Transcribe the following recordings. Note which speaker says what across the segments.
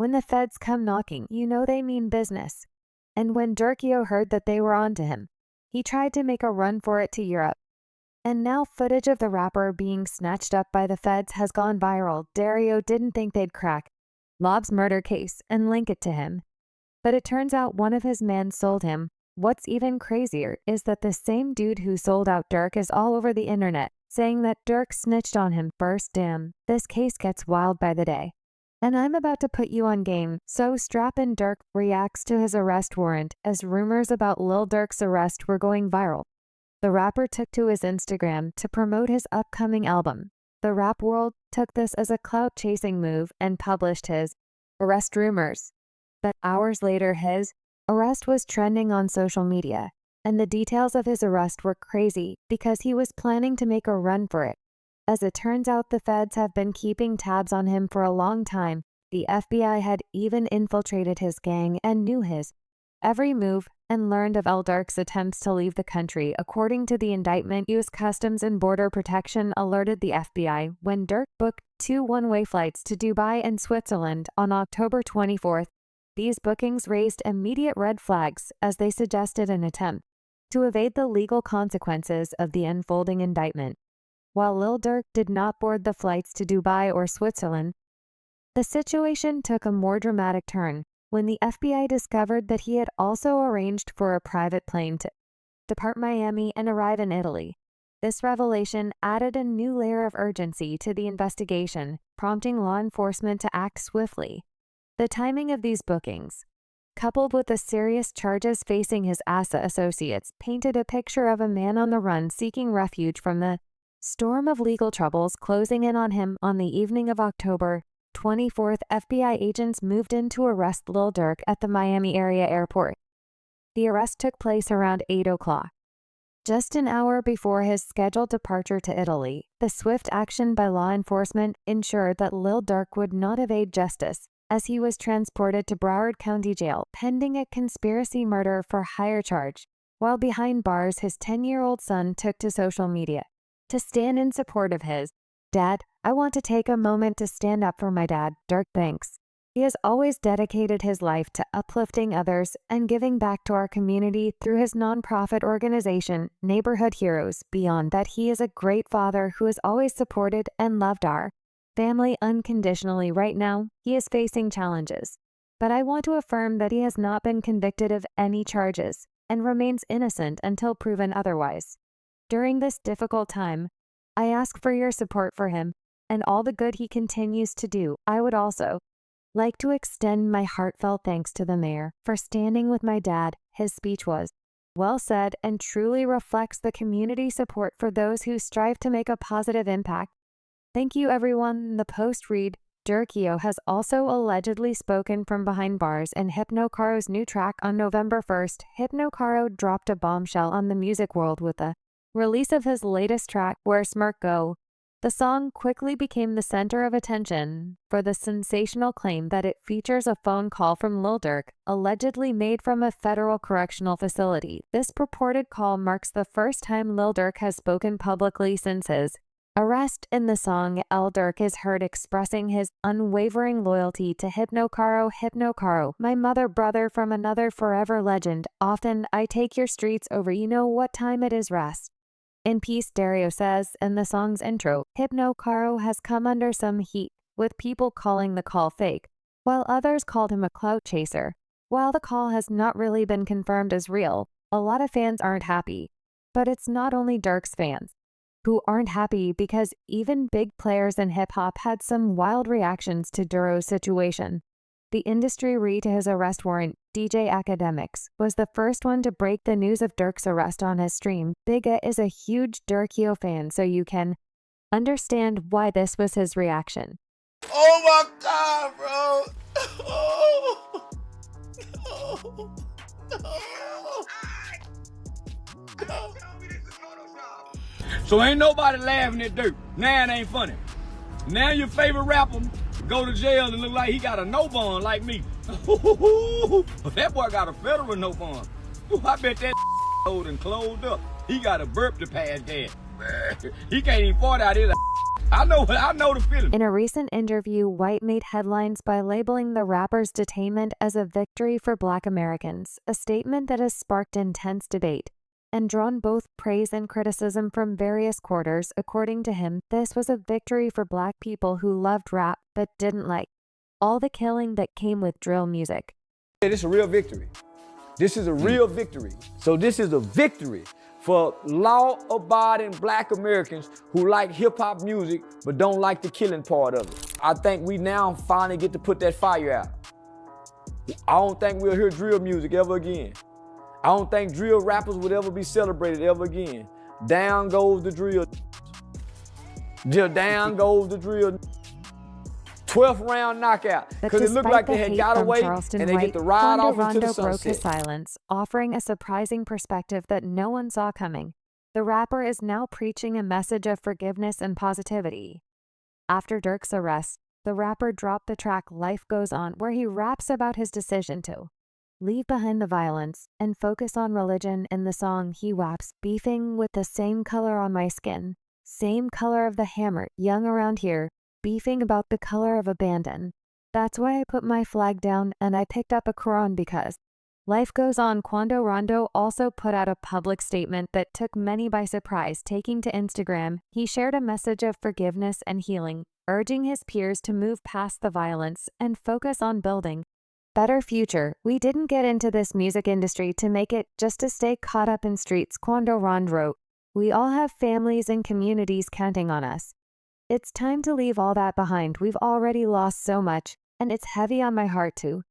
Speaker 1: When the feds come knocking, you know they mean business. And when Durkio heard that they were onto him, he tried to make a run for it to Europe. And now footage of the rapper being snatched up by the feds has gone viral. Dario didn't think they'd crack Lob's murder case and link it to him. But it turns out one of his men sold him. What's even crazier is that the same dude who sold out Durk is all over the internet, saying that Durk snitched on him first. Damn, this case gets wild by the day. And I'm about to put you on game, so strap in. Durk reacts to his arrest warrant as rumors about Lil Durk's arrest were going viral. The rapper took to his Instagram to promote his upcoming album. The rap world took this as a clout-chasing move and published his arrest rumors. But hours later, his arrest was trending on social media, and the details of his arrest were crazy because he was planning to make a run for it. As it turns out, the feds have been keeping tabs on him for a long time. The FBI had even infiltrated his gang and knew his every move and learned of Lil Durk's attempts to leave the country. According to the indictment, U.S. Customs and Border Protection alerted the FBI when Durk booked 2 one-way flights to Dubai and Switzerland on October 24th. These bookings raised immediate red flags as they suggested an attempt to evade the legal consequences of the unfolding indictment. While Lil Durk did not board the flights to Dubai or Switzerland, the situation took a more dramatic turn when the FBI discovered that he had also arranged for a private plane to depart Miami and arrive in Italy. This revelation added a new layer of urgency to the investigation, prompting law enforcement to act swiftly. The timing of these bookings, coupled with the serious charges facing his ASA associates, painted a picture of a man on the run seeking refuge from the storm of legal troubles closing in on him. On the evening of October 24th, FBI agents moved in to arrest Lil Durk at the Miami area airport. The arrest took place around 8 o'clock. Just an hour before his scheduled departure to Italy, the swift action by law enforcement ensured that Lil Durk would not evade justice, as he was transported to Broward County Jail pending a conspiracy murder for hire charge. While behind bars, his 10-year-old son took to social media to stand in support of his dad. I want to take a moment to stand up for my dad, Durk thinks. He has always dedicated his life to uplifting others and giving back to our community through his nonprofit organization, Neighborhood Heroes. Beyond that, he is a great father who has always supported and loved our family unconditionally. Right now, he is facing challenges, but I want to affirm that he has not been convicted of any charges and remains innocent until proven otherwise. During this difficult time, I ask for your support for him and all the good he continues to do. I would also like to extend my heartfelt thanks to the mayor for standing with my dad. His speech was well said and truly reflects the community support for those who strive to make a positive impact. Thank you, everyone. The post read, Durkio has also allegedly spoken from behind bars in Hypnocaro's new track on November 1st. Hypnocaro dropped a bombshell on the music world with the release of his latest track, Where Smurk Go. The song quickly became the center of attention for the sensational claim that it features a phone call from Lil Durk, allegedly made from a federal correctional facility. This purported call marks the first time Lil Durk has spoken publicly since his arrest. In the song, Lil Durk is heard expressing his unwavering loyalty to Hypnocaro. Hypnocaro, my mother brother from another forever legend. Often I take your streets over, you know what time it is, rest in peace, Dario says in the song's intro. Hypnocaro has come under some heat, with people calling the call fake, while others called him a clout chaser. While the call has not really been confirmed as real, a lot of fans aren't happy. But it's not only Durk's fans who aren't happy, because even big players in hip-hop had some wild reactions to Duro's situation. The industry read to his arrest warrant, DJ Academics, was the first one to break the news of Durk's arrest on his stream. Bigga is a huge Durkio fan, so you can understand why this was his reaction.
Speaker 2: Oh my God, bro! Oh. Oh. Oh.
Speaker 3: So ain't nobody laughing at Durk. Now it ain't funny. Now your favorite rapper go to jail and look like he got a no bond like me. That boy got a federal no bond. I bet that old and closed up. He got a burp to pass gas. He can't even fart out his I know the feeling.
Speaker 1: In a recent interview, White made headlines by labeling the rapper's detainment as a victory for Black Americans, a statement that has sparked intense debate and drawn both praise and criticism from various quarters. According to him, this was a victory for Black people who loved rap but didn't like all the killing that came with drill music.
Speaker 3: This is a real victory. This is a real victory. So this is a victory for law-abiding Black Americans who like hip-hop music but don't like the killing part of it. I think we now finally get to put that fire out. I don't think we'll hear drill music ever again. I don't think drill rappers would ever be celebrated ever again. Down goes the drill. Down goes the drill. 12th round knockout. Because it looked like they had got away and they get to ride off into the sunset.
Speaker 1: Broke his silence, offering a surprising perspective that no one saw coming. The rapper is now preaching a message of forgiveness and positivity. After Durk's arrest, the rapper dropped the track Life Goes On, where he raps about his decision to leave behind the violence and focus on religion. In the song, he raps, beefing with the same color on my skin, same color of the hammer, young around here, beefing about the color of abandon. That's why I put my flag down and I picked up a Quran because life goes on. Quando Rondo also put out a public statement that took many by surprise. Taking to Instagram, he shared a message of forgiveness and healing, urging his peers to move past the violence and focus on building better future. We didn't get into this music industry to make it just to stay caught up in streets, Quando Rondo wrote. We all have families and communities counting on us. It's time to leave all that behind. We've already lost so much, and it's heavy on my heart to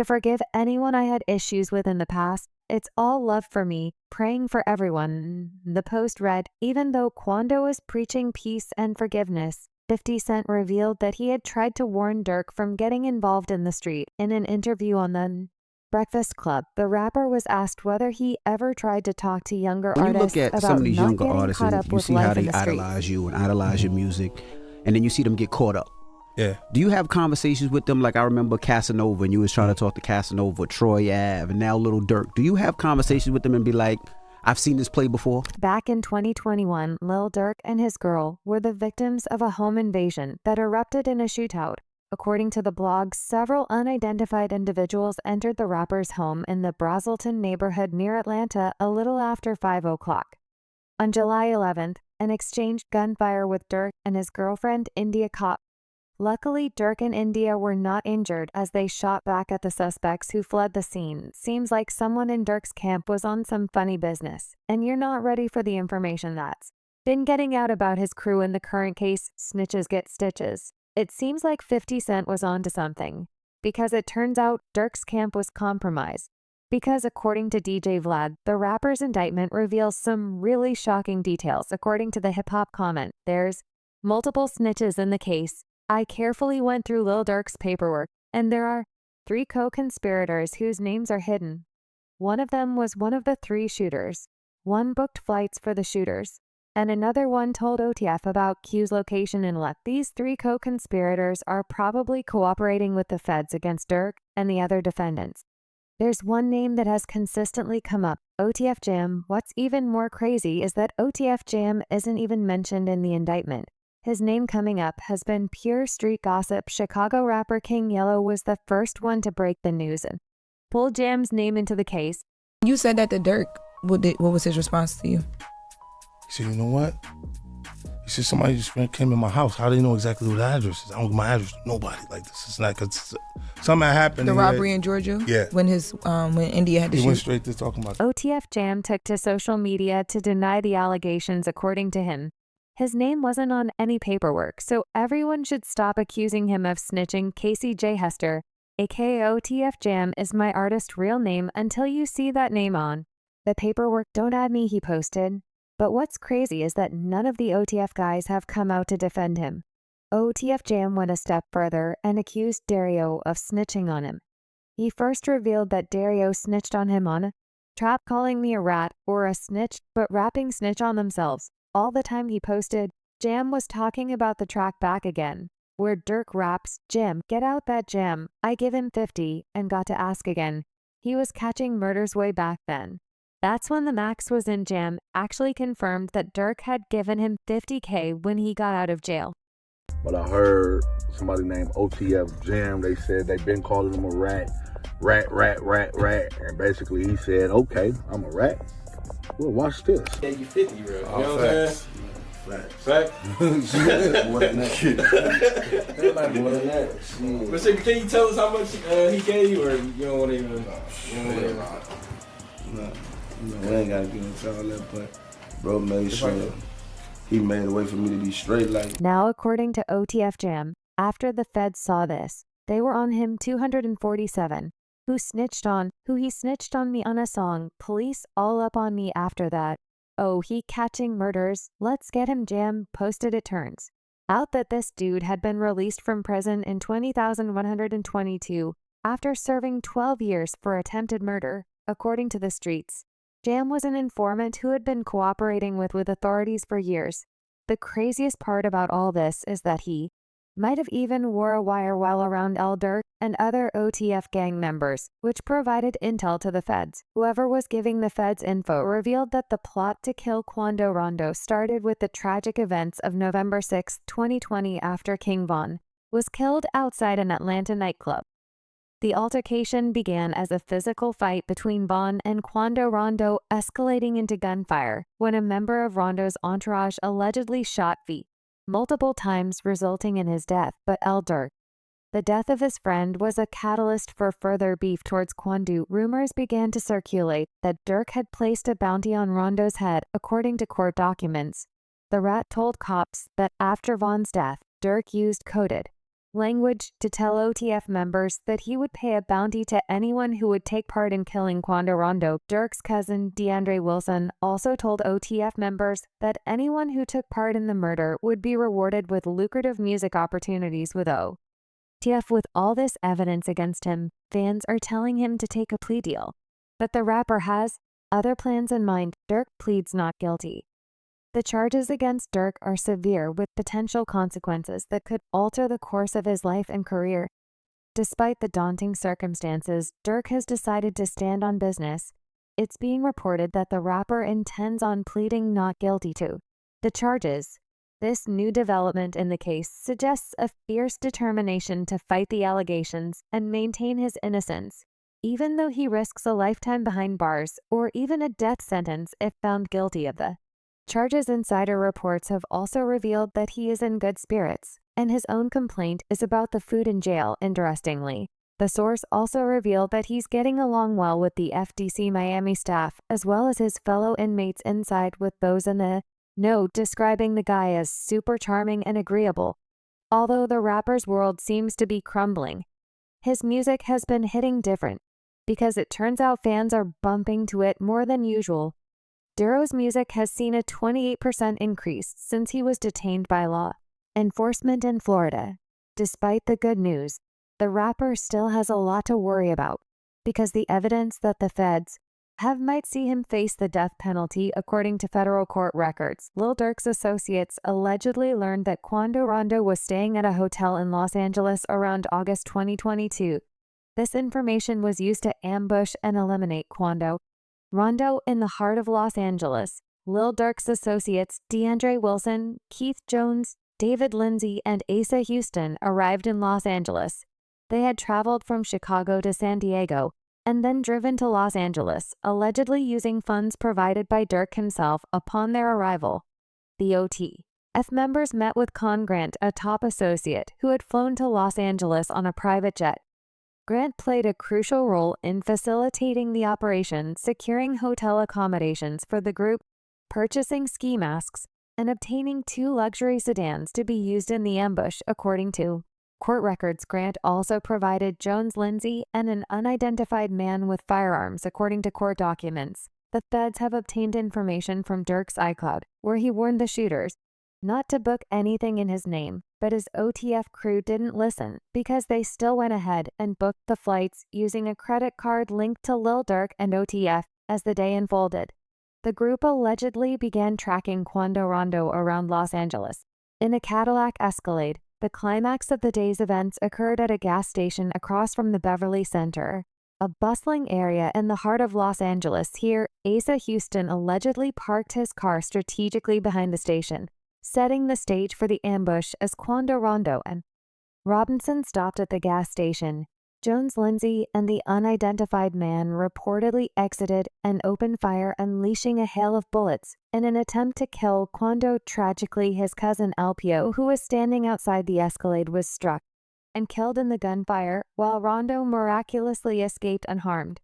Speaker 1: forgive anyone I had issues with in the past. It's all love for me, praying for everyone. The post read, even though Quando was preaching peace and forgiveness, 50 Cent revealed that he had tried to warn Durk from getting involved in the street. In an interview on the Breakfast Club, the rapper was asked whether he ever tried to talk to younger artists
Speaker 4: when you look at
Speaker 1: about
Speaker 4: some of these
Speaker 1: not
Speaker 4: younger
Speaker 1: getting
Speaker 4: artists
Speaker 1: caught
Speaker 4: and
Speaker 1: up
Speaker 4: you
Speaker 1: with
Speaker 4: see how
Speaker 1: life in
Speaker 4: they
Speaker 1: the streets.
Speaker 4: idolize you and idolize your music, and then you see them get caught up.
Speaker 2: Yeah.
Speaker 4: Do you have conversations with them? Like I remember Casanova, and you was trying to talk to Casanova, Troy Ave, and now Lil Durk. Do you have conversations with them and be like, I've seen this play before?
Speaker 1: Back in 2021, Lil Durk and his girl were the victims of a home invasion that erupted in a shootout. According to the blog, several unidentified individuals entered the rapper's home in the Brazelton neighborhood near Atlanta a little after 5 o'clock. On July 11th, and exchanged gunfire with Durk and his girlfriend, India Kopp. Luckily, Durk and India were not injured as they shot back at the suspects who fled the scene. Seems like someone in Durk's camp was on some funny business, and you're not ready for the information that's been getting out about his crew in the current case, Snitches Get Stitches. It seems like 50 Cent was onto something, because it turns out Durk's camp was compromised. Because according to DJ Vlad, the rapper's indictment reveals some really shocking details. According to the hip-hop comment, there's multiple snitches in the case. I carefully went through Lil Durk's paperwork, and there are 3 co-conspirators whose names are hidden. One of them was one of the 3 shooters. One booked flights for the shooters, and another one told OTF about Q's location and left. These 3 co-conspirators are probably cooperating with the feds against Durk and the other defendants. There's one name that has consistently come up, OTF Jam. What's even more crazy is that OTF Jam isn't even mentioned in the indictment. His name coming up has been pure street gossip. Chicago rapper King Yellow was the first one to break the news and pull Jam's name into the case.
Speaker 5: You said that to Durk. What was his response to you?
Speaker 2: He said, you know what? He said, somebody just came in my house. How do they know exactly what the address is? I don't give my address to nobody. Like, this is not, because something happened.
Speaker 5: The robbery in Georgia?
Speaker 2: Yeah.
Speaker 5: When India had to shoot?
Speaker 2: He went straight to talking about
Speaker 1: OTF Jam took to social media to deny the allegations. According to him, his name wasn't on any paperwork, so everyone should stop accusing him of snitching. Casey J. Hester, aka OTF Jam, is my artist's real name until you see that name on the paperwork. Don't add me, he posted. But what's crazy is that none of the OTF guys have come out to defend him. OTF Jam went a step further and accused Dario of snitching on him. He first revealed that Dario snitched on him on a trap, calling me a rat or a snitch, but rapping snitch on themselves. All the time he posted, Jam was talking about the track Back Again, where Durk raps, Jam, get out that jam. I give him 50 and got to ask again. He was catching murders way back then. That's when the max was in. Jam actually confirmed that Durk had given him $50K when he got out of jail.
Speaker 6: but I heard somebody named OTF Jam. They said they've been calling him a rat, and basically he said, "Okay, I'm a rat. Well, watch this."
Speaker 7: Yeah, you 50, bro. You know what I'm
Speaker 2: Facts.
Speaker 7: saying?
Speaker 2: Facts.
Speaker 7: Fact?
Speaker 2: More than that. More than that. Shit.
Speaker 7: But so, can you tell us how much he gave you, or you don't want to even?
Speaker 2: No, we ain't gotta get into all that, but bro made sure he made a way for me to be straight. Like,
Speaker 1: Now, according to OTF Jam, after the feds saw this, they were on him 247, who he snitched on me on a song, Police All Up on Me after that. Oh, he catching murders, let's get him Jam, posted it turns out that this dude had been released from prison in 20,122 after serving 12 years for attempted murder, according to the streets. Jam was an informant who had been cooperating with authorities for years. The craziest part about all this is that he might have even wore a wire while around Lil Durk and other OTF gang members, which provided intel to the feds. Whoever was giving the feds info revealed that the plot to kill Quando Rondo started with the tragic events of November 6, 2020, after King Von was killed outside an Atlanta nightclub. The altercation began as a physical fight between Von and Quando Rondo, escalating into gunfire when a member of Rondo's entourage allegedly shot V multiple times, resulting in his death. But Lil Durk, the death of his friend, was a catalyst for further beef towards Quando. Rumors began to circulate that Durk had placed a bounty on Rondo's head, according to court documents. The rat told cops that after Von's death, Durk used coded language to tell OTF members that he would pay a bounty to anyone who would take part in killing Quando Rondo. Durk's cousin, DeAndre Wilson, also told OTF members that anyone who took part in the murder would be rewarded with lucrative music opportunities with OTF. With all this evidence against him, fans are telling him to take a plea deal. But the rapper has other plans in mind. Durk pleads not guilty. The charges against Durk are severe, with potential consequences that could alter the course of his life and career. Despite the daunting circumstances, Durk has decided to stand on business. It's being reported that the rapper intends on pleading not guilty to the charges. This new development in the case suggests a fierce determination to fight the allegations and maintain his innocence, even though he risks a lifetime behind bars or even a death sentence if found guilty of the charges. Insider reports have also revealed that he is in good spirits, and his own complaint is about the food in jail. Interestingly, the source also revealed that he's getting along well with the FDC Miami staff, as well as his fellow inmates inside, with those in the know describing the guy as super charming and agreeable. Although the rapper's world seems to be crumbling, his music has been hitting different, because it turns out fans are bumping to it more than usual. Duro's music has seen a 28% increase since he was detained by law enforcement in Florida. Despite the good news, the rapper still has a lot to worry about, because the evidence that the feds have might see him face the death penalty. According to federal court records, Lil Durk's associates allegedly learned that Quando Rondo was staying at a hotel in Los Angeles around August 2022. This information was used to ambush and eliminate Quando Rondo in the heart of Los Angeles. Lil Durk's associates, DeAndre Wilson, Keith Jones, David Lindsay, and Asa Houston, arrived in Los Angeles. They had traveled from Chicago to San Diego and then driven to Los Angeles, allegedly using funds provided by Durk himself. Upon their arrival, the OTF members met with Con Grant, a top associate who had flown to Los Angeles on a private jet. Grant played a crucial role in facilitating the operation, securing hotel accommodations for the group, purchasing ski masks, and obtaining 2 luxury sedans to be used in the ambush. According to court records, Grant also provided Jones Lindsay and an unidentified man with firearms. According to court documents, the feds have obtained information from Durk's iCloud, where he warned the shooters not to book anything in his name, but his OTF crew didn't listen, because they still went ahead and booked the flights using a credit card linked to Lil Durk and OTF. As the day unfolded, the group allegedly began tracking Quando Rondo around Los Angeles in a Cadillac Escalade. The climax of the day's events occurred at a gas station across from the Beverly Center, a bustling area in the heart of Los Angeles. Here, Asa Houston allegedly parked his car strategically behind the station, setting the stage for the ambush as Quando Rondo and Robinson stopped at the gas station. Jones Lindsay and the unidentified man reportedly exited and opened fire, unleashing a hail of bullets in an attempt to kill Quando. Tragically, his cousin Alpio, who was standing outside the Escalade, was struck and killed in the gunfire, while Rondo miraculously escaped unharmed.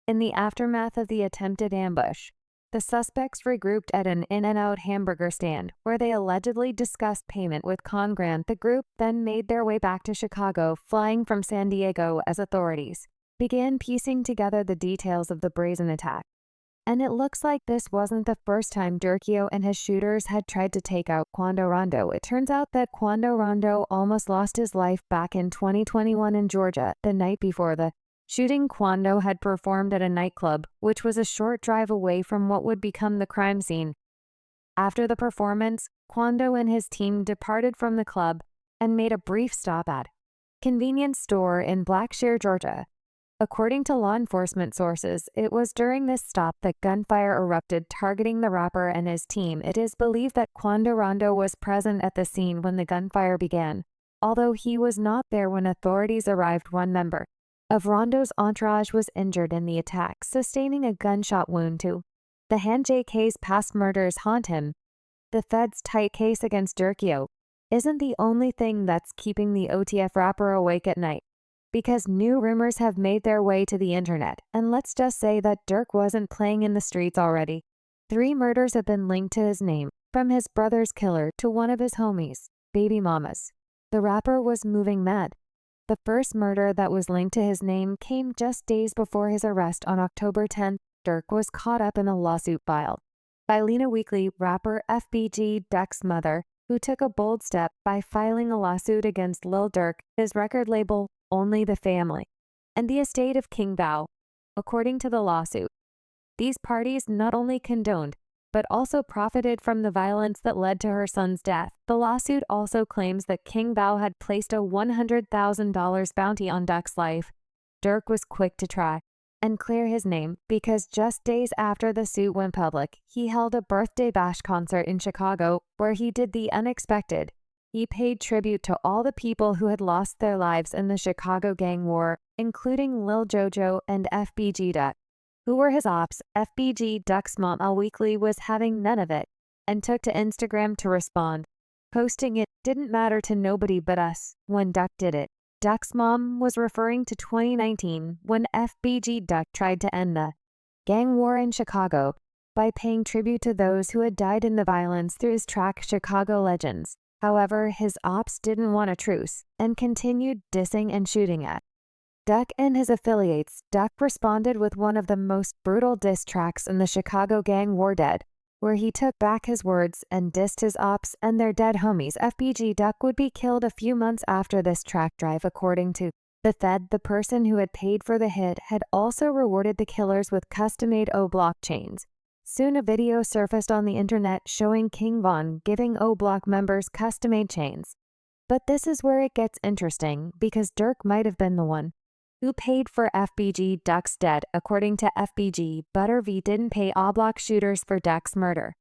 Speaker 1: In the aftermath of the attempted ambush, the suspects regrouped at an In-N-Out hamburger stand where they allegedly discussed payment with Con Grant. The group then made their way back to Chicago, flying from San Diego as authorities began piecing together the details of the brazen attack. And it looks like this wasn't the first time Durkio and his shooters had tried to take out Quando Rondo. It turns out that Quando Rondo almost lost his life back in 2021 in Georgia, the night before the shooting. Quando had performed at a nightclub, which was a short drive away from what would become the crime scene. After the performance, Quando and his team departed from the club and made a brief stop at a convenience store in Blackshear, Georgia. According to law enforcement sources, it was during this stop that gunfire erupted, targeting the rapper and his team. It is believed that Quando Rondo was present at the scene when the gunfire began, although he was not there when authorities arrived. One member of Rondo's entourage was injured in the attack, sustaining a gunshot wound to the hand. JK's past murders haunt him. The Fed's tight case against Durkio isn't the only thing that's keeping the OTF rapper awake at night, because new rumors have made their way to the internet, and let's just say that Durk wasn't playing in the streets already. 3 murders have been linked to his name, from his brother's killer to one of his homies' baby mamas. The rapper was moving mad. The first murder that was linked to his name came just days before his arrest on October 10th. Durk was caught up in a lawsuit filed by Lena Weekly, rapper FBG Duck's mother, who took a bold step by filing a lawsuit against Lil Durk, his record label, Only the Family, and the estate of King Bao. According to the lawsuit, these parties not only condoned, but also profited from the violence that led to her son's death. The lawsuit also claims that King Bao had placed a $100,000 bounty on Duck's life. Durk was quick to try and clear his name because just days after the suit went public, he held a birthday bash concert in Chicago where he did the unexpected. He paid tribute to all the people who had lost their lives in the Chicago gang war, including Lil Jojo and FBG Duck, who were his ops. FBG Duck's mom Weekly was having none of it and took to Instagram to respond, posting "It didn't matter to nobody but us when Duck did it." Duck's mom was referring to 2019 when FBG Duck tried to end the gang war in Chicago by paying tribute to those who had died in the violence through his track Chicago Legends. However, his ops didn't want a truce and continued dissing and shooting at Duck and his affiliates. Duck responded with one of the most brutal diss tracks in the Chicago gang war, Dead, where he took back his words and dissed his ops and their dead homies. FBG Duck would be killed a few months after this track drive. According to the Fed, the person who had paid for the hit had also rewarded the killers with custom-made O-Block chains. Soon a video surfaced on the internet showing King Von giving O-Block members custom-made chains. But this is where it gets interesting, because Durk might have been the one who paid for FBG Duck's death. According to FBG, Butter V didn't pay O-Block shooters for Duck's murder.